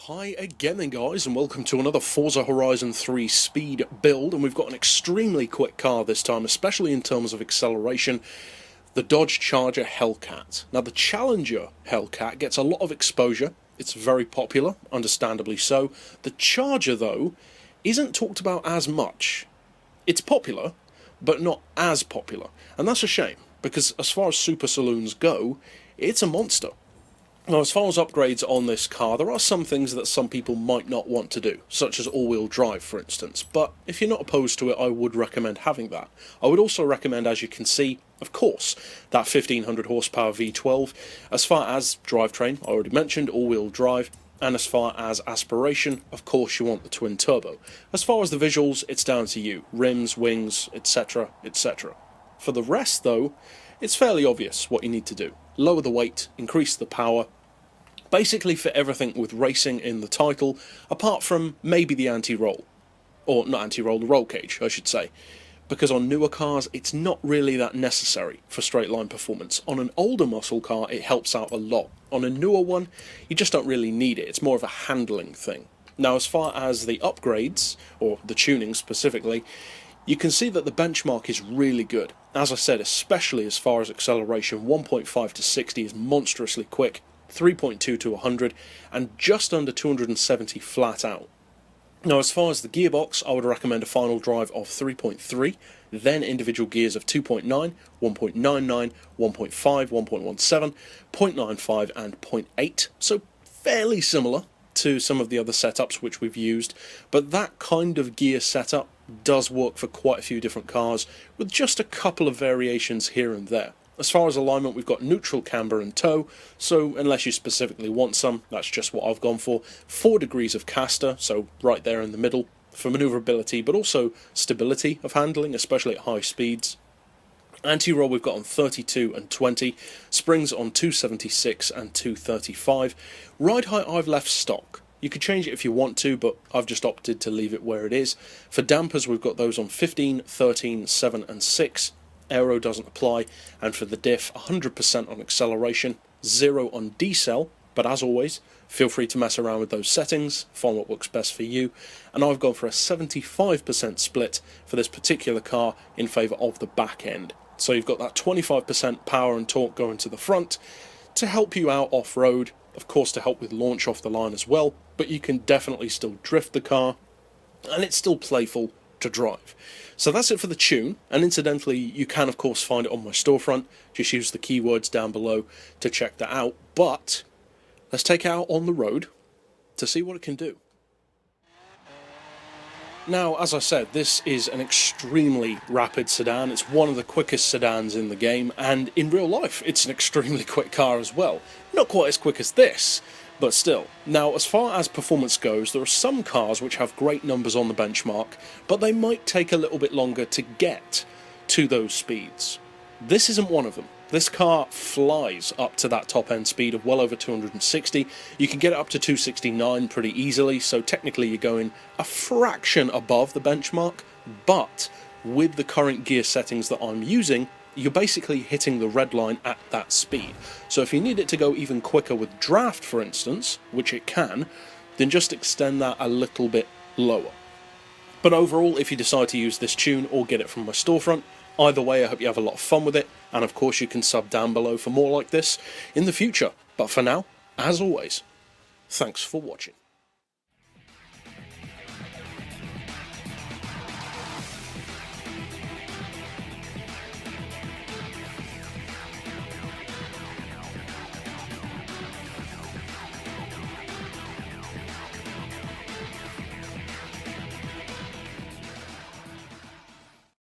Hi again then guys, and welcome to another Forza Horizon 3 speed build, and we've got an extremely quick car this time, especially in terms of acceleration, the Dodge Charger Hellcat. Now the Challenger Hellcat gets a lot of exposure, it's very popular, understandably so. The Charger though, isn't talked about as much. It's popular, but not as popular, and that's a shame, because as far as super saloons go, it's a monster. Now, as far as upgrades on this car, there are some things that some people might not want to do, such as all-wheel drive, for instance, but if you're not opposed to it, I would recommend having that. I would also recommend, as you can see, of course, that 1500 horsepower V12. As far as drivetrain, I already mentioned, all-wheel drive, and as far as aspiration, of course you want the twin-turbo. As far as the visuals, it's down to you. Rims, wings, etc, etc. For the rest, though, it's fairly obvious what you need to do. Lower the weight, increase the power, basically for everything with racing in the title, apart from maybe the anti-roll. Or not anti-roll, the roll cage, I should say. Because on newer cars, it's not really that necessary for straight line performance. On an older muscle car, it helps out a lot. On a newer one, you just don't really need it. It's more of a handling thing. Now, as far as the upgrades, or the tuning specifically, you can see that the benchmark is really good. As I said, especially as far as acceleration, 1.5 to 60 is monstrously quick. 3.2 to 100, and just under 270 flat out. Now, as far as the gearbox, I would recommend a final drive of 3.3, then individual gears of 2.9, 1.99, 1.5, 1.17, 0.95, and 0.8, so fairly similar to some of the other setups which we've used, but that kind of gear setup does work for quite a few different cars, with just a couple of variations here and there. As far as alignment, we've got neutral, camber and tow, so unless you specifically want some, that's just what I've gone for. 4 degrees of caster, so right there in the middle, for manoeuvrability, but also stability of handling, especially at high speeds. Anti-roll we've got on 32 and 20, springs on 276 and 235. Ride height I've left stock. You could change it if you want to, but I've just opted to leave it where it is. For dampers, we've got those on 15, 13, 7 and 6. Aero doesn't apply, and for the diff, 100% on acceleration, 0 on decel, but as always, feel free to mess around with those settings, find what works best for you, and I've gone for a 75% split for this particular car in favour of the back end. So you've got that 25% power and torque going to the front to help you out off-road, of course to help with launch off the line as well, but you can definitely still drift the car, and it's still playful to drive. So that's it for the tune, and incidentally you can of course find it on my storefront. Just use the keywords down below to check that out, but let's take it out on the road to see what it can do. Now, as I said, this is an extremely rapid sedan. It's one of the quickest sedans in the game, and in real life it's an extremely quick car as well. Not quite as quick as this, but still. Now, as far as performance goes, there are some cars which have great numbers on the benchmark, but they might take a little bit longer to get to those speeds. This isn't one of them. This car flies up to that top end speed of well over 260. You can get it up to 269 pretty easily, so technically you're going a fraction above the benchmark, but with the current gear settings that I'm using, you're basically hitting the red line at that speed. So if you need it to go even quicker with draft, for instance, which it can, then just extend that a little bit lower. But overall, if you decide to use this tune or get it from my storefront, either way, I hope you have a lot of fun with it, and of course you can sub down below for more like this in the future. But for now, as always, thanks for watching.